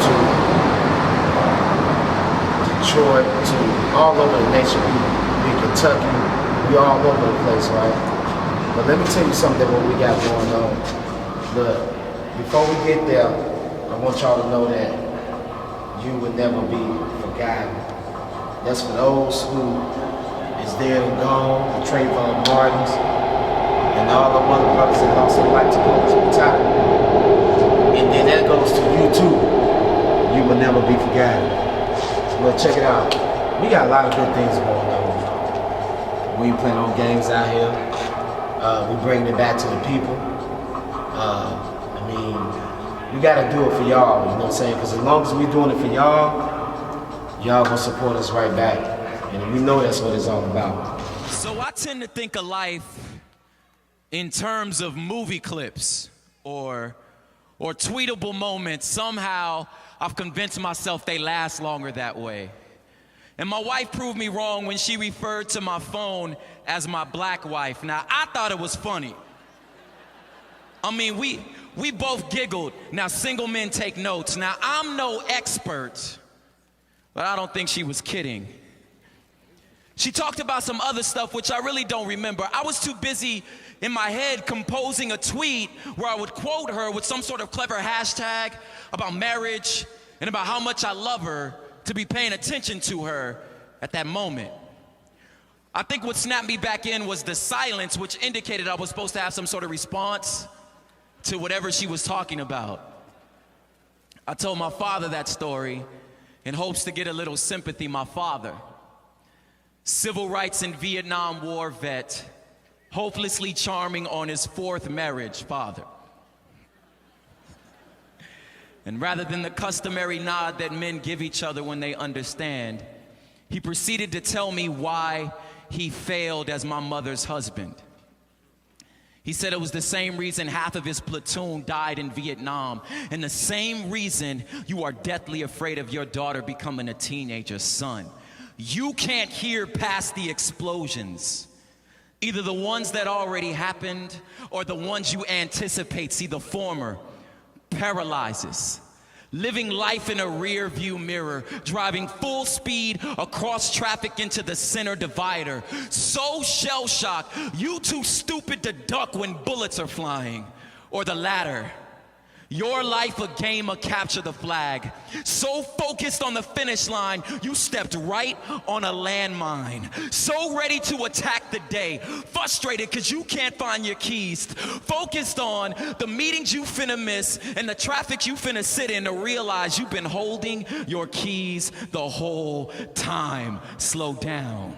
to Detroit, to all over the nation. We Kentucky, we all over the place, right? But let me tell you something what we got going on. Look, before we get there, I want y'all to know that you will never be forgotten. That's for those who is dead and gone, the Trayvon Martins, and all the other brothers that lost their life to go to retirement. And then that goes to you too. You will never be forgotten. Well, check it out. We got a lot of good things going on. We ain't playing on games out here. We bringing it back to the people. I mean, we gotta do it for y'all, you know what I'm saying? Because as long as we doing it for y'all gonna support us right back. And we know that's what it's all about. So I tend to think of life in terms of movie clips or tweetable moments. Somehow I've convinced myself they last longer that way. And my wife proved me wrong when she referred to my phone as my black wife. Now, I thought it was funny. I mean, we both giggled. Now, single men take notes. Now, I'm no expert, but I don't think she was kidding. She talked about some other stuff, which I really don't remember. I was too busy in my head composing a tweet where I would quote her with some sort of clever hashtag about marriage and about how much I love her to be paying attention to her at that moment. I think what snapped me back in was the silence, which indicated I was supposed to have some sort of response to whatever she was talking about. I told my father that story in hopes to get a little sympathy. My father, civil rights and Vietnam War vet, hopelessly charming on his fourth marriage, father. And rather than the customary nod that men give each other when they understand, he proceeded to tell me why he failed as my mother's husband. He said it was the same reason half of his platoon died in Vietnam, and the same reason you are deathly afraid of your daughter becoming a teenager, son. You can't hear past the explosions, either the ones that already happened or the ones you anticipate. See, the former paralyzes. Living life in a rear view mirror, driving full speed across traffic into the center divider. So shell-shocked, you too stupid to duck when bullets are flying. Or the latter, your life a game of capture the flag. So focused on the finish line, you stepped right on a landmine. So ready to attack the day, frustrated because you can't find your keys. Focused on the meetings you finna miss and the traffic you finna sit in to realize you've been holding your keys the whole time. Slow down.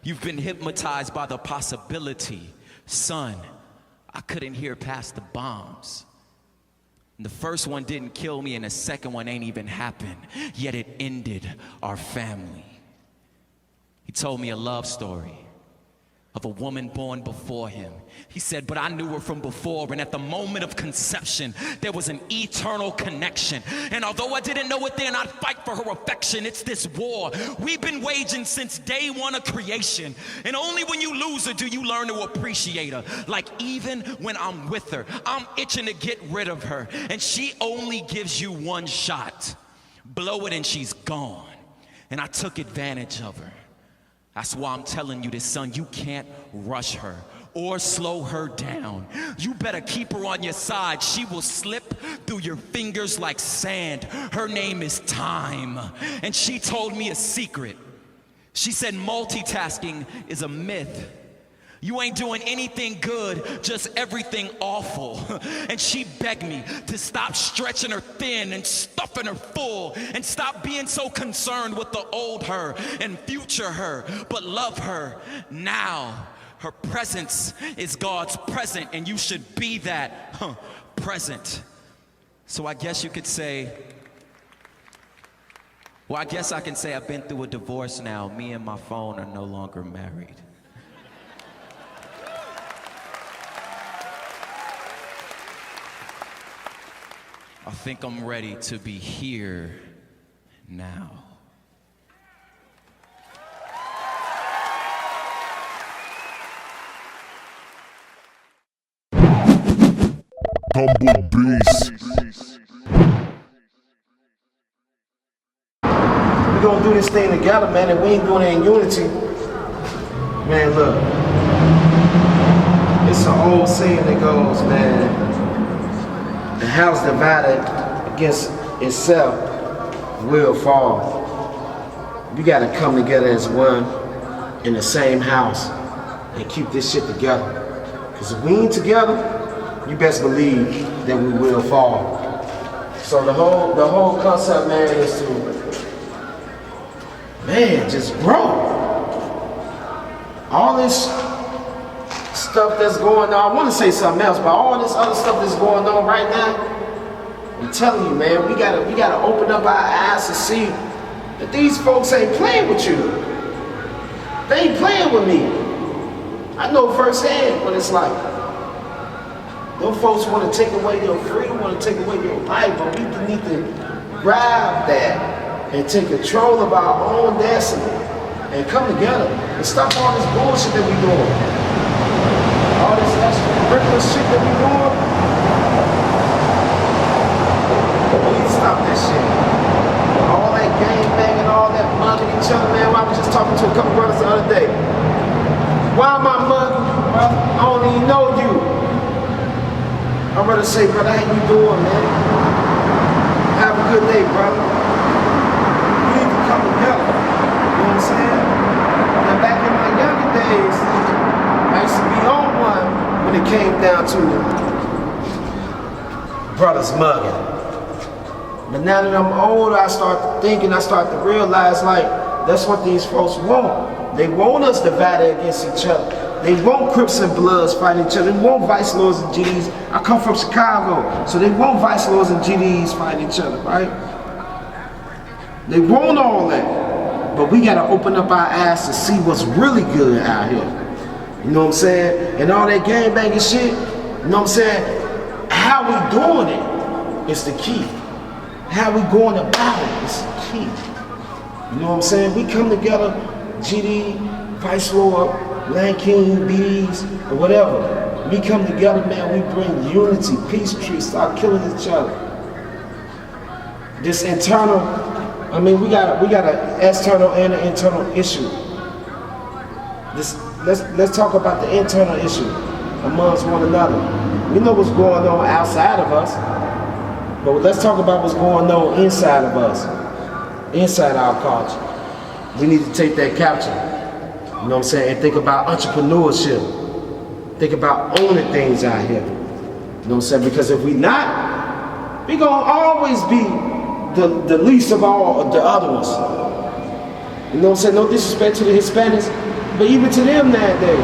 You've been hypnotized by the possibility. Son, I couldn't hear past the bombs. And the first one didn't kill me and the second one ain't even happened, yet it ended our family. He told me a love story of a woman born before him. He said, but I knew her from before, and at the moment of conception, there was an eternal connection. And although I didn't know it then, I'd fight for her affection. It's this war we've been waging since day one of creation. And only when you lose her do you learn to appreciate her. Like even when I'm with her, I'm itching to get rid of her. And she only gives you one shot. Blow it and she's gone. And I took advantage of her. That's why I'm telling you this, son, you can't rush her or slow her down. You better keep her on your side. She will slip through your fingers like sand. Her name is time. And she told me a secret. She said multitasking is a myth. You ain't doing anything good, just everything awful. And she begged me to stop stretching her thin and stuffing her full and stop being so concerned with the old her and future her, but love her now. Her presence is God's present, and you should be that present. So I guess you could say, well, I guess I can say I've been through a divorce now. Me and my phone are no longer married. I think I'm ready to be here now. Humble Beast. gonna do this thing together, man, and we ain't doing it in unity, man, look. It's an old saying that goes, man, the house divided against itself will fall. We gotta come together as one in the same house and keep this shit together. Because if we ain't together, you best believe that we will fall. So the whole concept, man, is to, man, just grow. All this stuff that's going on, I want to say something else, but all this other stuff that's going on right now, I'm telling you, man, we gotta open up our eyes to see that these folks ain't playing with you. They ain't playing with me. I know firsthand what it's like. Those folks want to take away your freedom, want to take away your life, but we need to grab that and take control of our own destiny and come together and stop all this bullshit that we doing. All this extracurricular shit that we doing. We need to stop that shit. All that gang banging, all that mugging each other, man. I was just talking to a couple brothers the other day. Why am I mugging you, brother? I don't even know you. I'd rather say, brother, how you doing, man? Have a good day, brother. We need to come together. You know what I'm saying? Now, back in my younger days, I used to be on one when it came down to brothers mugging. But now that I'm older, I start to think and I start to realize, like, that's what these folks want. They want us divided against each other. They want Crips and Bloods fighting each other. They want Vice Lords and GDs. I come from Chicago, so they want Vice Lords and GDs fighting each other, right? They want all that. But we gotta open up our eyes to see what's really good out here. You know what I'm saying? And all that gangbanging shit, you know what I'm saying? How we doing it is the key. How we going about it is the key. You know what I'm saying? We come together, GD, Vice Lord, Land King, BDs, or whatever. We come together, man, we bring unity, peace trees, start killing each other. This internal, I mean, we got an external and an internal issue. Let's talk about the internal issue amongst one another. We know what's going on outside of us, but let's talk about what's going on inside of us, inside our culture. We need to take that capture. You know what I'm saying? And think about entrepreneurship. Think about owning things out here. You know what I'm saying? Because if we not, we gonna always be the least of all of the other ones. You know what I'm saying? No disrespect to the Hispanics, but even to them nowadays.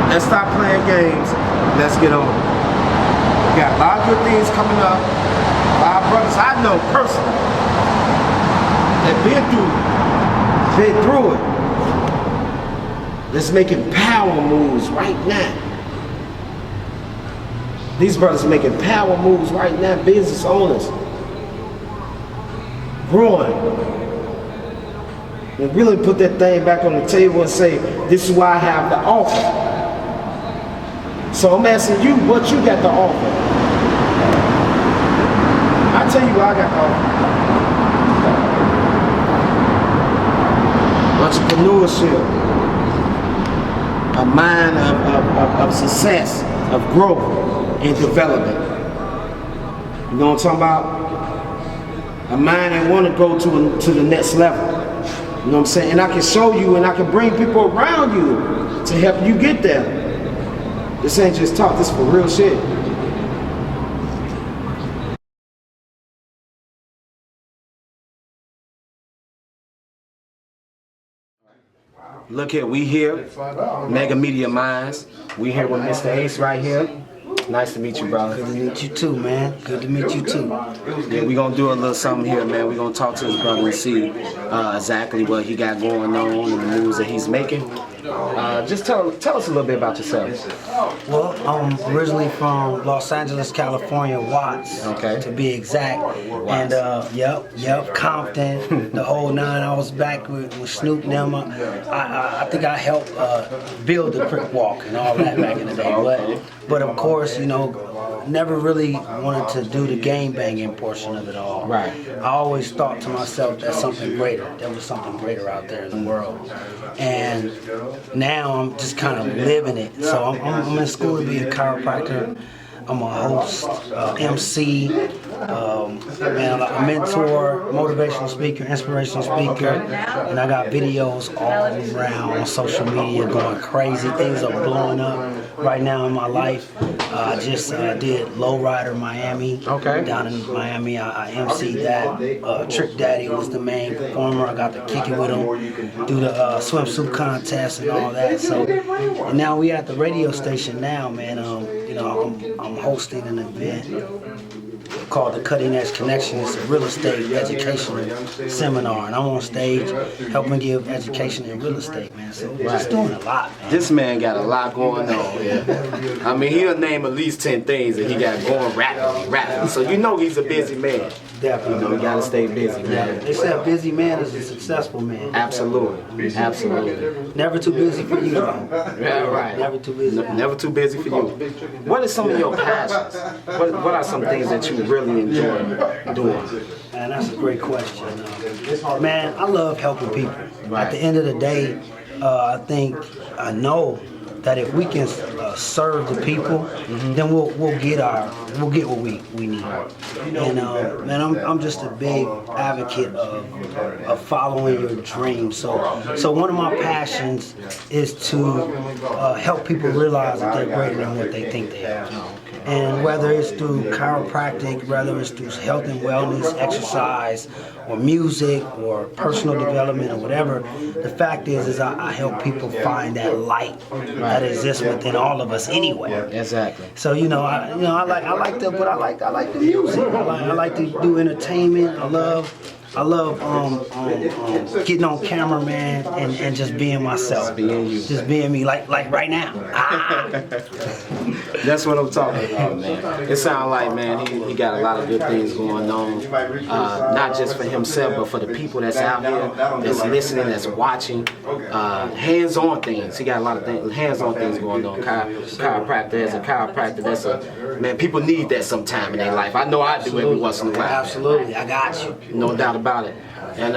Let's stop playing games. Let's get on. We got a lot of good things coming up. Our brothers I know personally that been through it. That's making power moves right now. These brothers making power moves right now, business owners. Growing. And really put that thing back on the table and say, this is what I have to offer. So I'm asking you, what you got to offer? I'll tell you what I got to offer. Entrepreneurship. A mind of success, of growth and development. You know what I'm talking about? A mind that want to go to the next level. You know what I'm saying? And I can show you and I can bring people around you to help you get there. This ain't just talk, this for real shit. Look here, we here, Mega Media Minds. We here with Mr. Ace right here. Nice to meet you, brother. Good to meet you too, man. Good to meet you too. Yeah, we gonna do a little something here, man. We gonna talk to his brother and see exactly what he got going on and the moves that he's making. Just tell us a little bit about yourself. Well, I'm originally from Los Angeles, California, Watts, Okay. to be exact. And yep, Compton, the whole nine. I was back with Snoop and them. I think I helped build the Crick Walk and all that back in the day. But of course, you know, never really wanted to do the game banging portion of it all. Right. I always thought to myself that something greater. There was something greater out there in the world, and now I'm just kind of living it. So I'm in school to be a chiropractor. I'm a host, MC, a mentor, motivational speaker, inspirational speaker, and I got videos all around on social media going crazy. Things are blowing up right now in my life. I just did Lowrider Miami. Down in Miami, I MC'd that. Trick Daddy was the main performer. I got to kick it with him, do the swimsuit contest and all that. So, and now we at the radio station now, man. I'm hosting an event called the Cutting Edge Connection. It's a real estate educational seminar, and I'm on stage helping give education in real estate, man. So we're just doing a lot, man. This man got a lot going on here. I mean, he'll name at least 10 things that he got going rapidly. So you know he's a busy man. Definitely. You know, we gotta stay busy, man. They say a busy man is a successful man. Absolutely. Absolutely. Never too busy for you, though. Yeah, right. Never too busy. Never too busy for you. What are some of your passions? What are some things that you really enjoy doing? Man, that's a great question. Man, I love helping people. At the end of the day, I know that if we can serve the people, then we'll get what we need. And man, I'm just a big advocate of following your dreams. So one of my passions is to help people realize that they're greater than what they think they are. And whether it's through chiropractic, whether it's through health and wellness, exercise, or music, or personal development, or whatever, the fact is I help people find that light that exists within all of us anyway. Exactly. So I like the music. I like to do entertainment. I love getting on camera, man, and just being myself. Being you. Just being me, like right now. That's what I'm talking about, man. It sounds like, man, he got a lot of good things going on. Not just for himself, but for the people that's out here, that's listening, that's watching. Hands-on things. He got a lot of hands-on things going on. Chiropractor, as a chiropractor, man, people need that sometime in their life. I know I do every once in a while. Absolutely, I got you. No doubt about it. And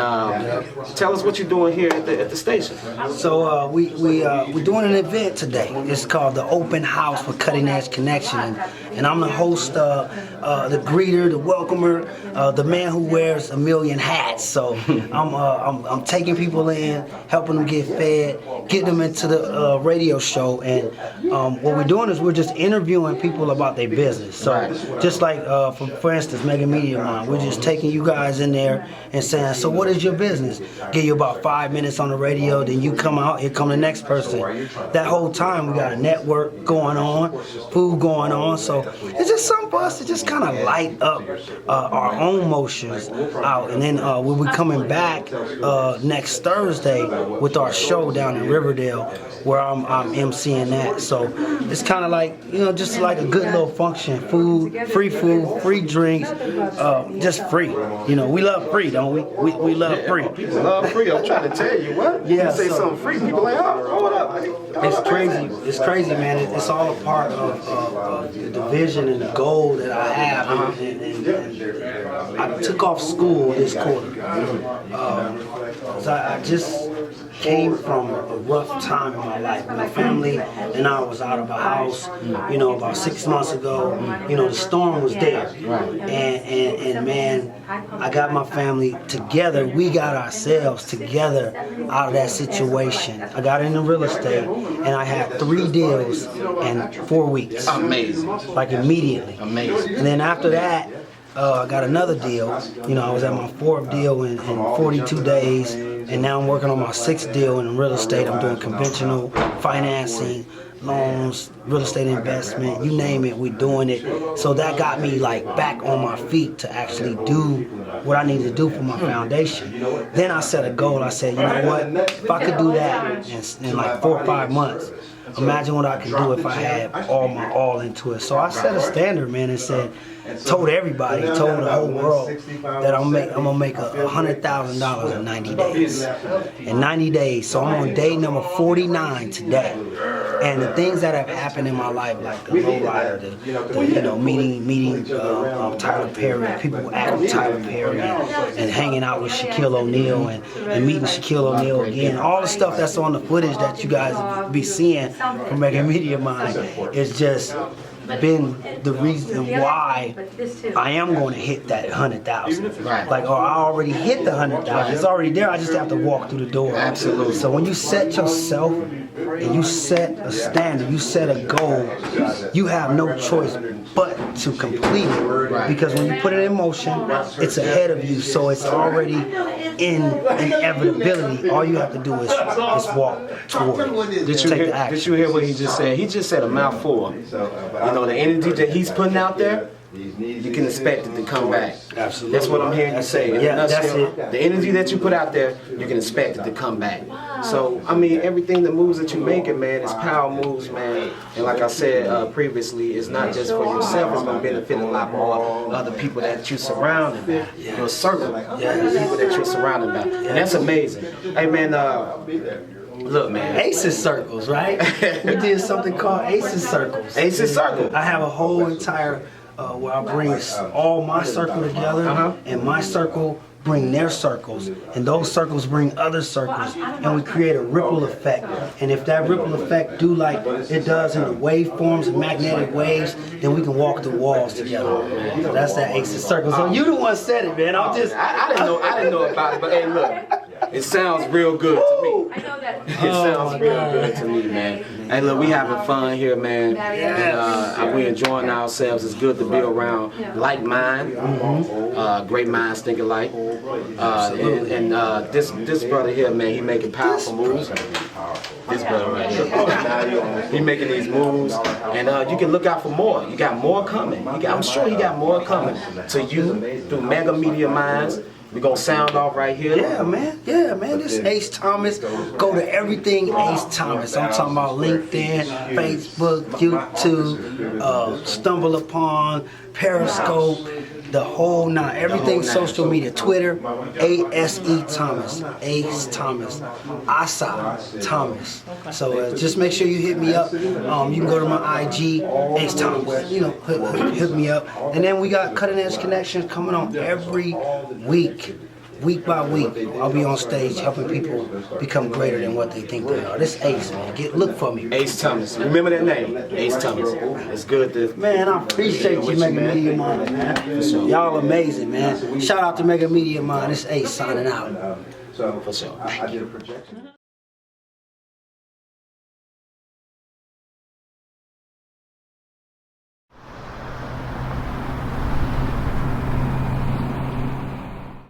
tell us what you're doing here at the station. So we're doing an event today. It's called the Open House for Cutting Edge Connection, and I'm the host, the greeter, the welcomer, the man who wears a million hats. So I'm taking people in, helping them get fed, getting them into the radio show, and what we're doing is we're just interviewing people about their business. So just like for instance, Mega Media Mind, we're just taking you guys in there and saying, so what is your business? Give you about 5 minutes on the radio, then you come out, here come the next person. That whole time we got a network going on, food going on, so it's just something for us to just kind of light up our own motions out. And then we'll be coming back next Thursday with our show down in Riverdale, where I'm emceeing that. So it's kind of like, just like a good little function. Food, free drinks, just free. We love free, don't we? We love free. People love free. I'm trying to tell you what. Yeah, you say something free, people like, oh, what up? It's crazy. It's crazy, man. It's all a part of the vision and the goal that I have. And I took off school this quarter. So I just came from a rough time in my life. My family and I was out of a house, about 6 months ago. The storm was there. And man, I got my family together. We got ourselves together out of that situation. I got into real estate, and I had 3 deals in 4 weeks. Amazing. Like immediately. Amazing. And then after that, I got another deal. I was at my 4th deal in 42 days, and now I'm working on my 6th deal in real estate. I'm doing conventional financing, loans, real estate investment, you name it, we're doing it. So that got me back on my feet to actually do what I need to do for my foundation. Then I set a goal. I said, you know what? If I could do that in 4 or 5 months, imagine what I could do if I had all my all into it. So I set a standard, man, and told everybody, told the whole world that I'm gonna make $100,000 in 90 days. In 90 days. So I'm on day number 49 today. And the things that have happened in my life, like the lowrider, meeting Tyler Perry, people acting Tyler Perry, and hanging out with Shaquille O'Neal, and meeting Shaquille O'Neal again. All the stuff that's on the footage that you guys be seeing from Mega Media Mind is just been the reason why I am going to hit that 100,000. Right. Like, or I already hit the 100,000. It's already there. I just have to walk through the door. Absolutely. So when you set yourself and you set a standard, you set a goal, you have no choice but to complete it. Right. Because when you put it in motion, it's ahead of you. So it's already in inevitability. All you have to do is walk toward it. Did you hear what he just said? He just said a mouthful. You know, the energy that he's putting out there, you can expect it to come back. Absolutely. That's what I'm hearing you say. In a Yeah, that's nutshell, it. the energy that you put out there, you can expect it to come back. So, I mean, everything, the moves that you're making, man, is power moves, man. And like I said previously, it's not just for yourself, it's going to benefit a lot more other people that you're surrounded by. Your circle, the people that you're surrounded by. And that's amazing. Hey, man, look, man. Aces Circles, right? We did something called Aces Circles. Aces Circle. I have a whole entire where I bring all my circle together, and my circle bring their circles, and those circles bring other circles, and we create a ripple effect. And if that ripple effect do like it does in the waveforms and magnetic waves, then we can walk the walls together. So that's that Aces Circle. So you the one said it, man. I didn't know about it, but hey, look. It sounds real good to me. I know that. It sounds real good to me, man. Hey, look, we having fun here, man. And we enjoying ourselves. It's good to be around like mind, great minds think alike. And this brother here, man, he making powerful moves. This brother right here, he making these moves, and you can look out for more. You got more coming. I'm sure he got more coming to you through Mega Media Minds. We're going to sound off right here. Yeah, man. This is Ase Thomas. Go to everything Ase Thomas. I'm talking about LinkedIn, Facebook, YouTube, Stumble Upon, Periscope, the whole nine. Everything social media. Twitter, Ase Thomas. Ase Thomas. Ase Thomas. So just make sure you hit me up. You can go to my IG, Ase Thomas. You know, hit me up. And then we got Cutting Edge Connections coming on every week. Week by week, I'll be on stage helping people become greater than what they think they are. This Ace, man. Look for me. Ase Thomas. Remember that name, Ase Thomas. It's good to... Man, I appreciate you, Mega Media Mind, man. Y'all amazing, man. Shout out to Mega Media Mind. This Ace signing out. For sure. Thank you.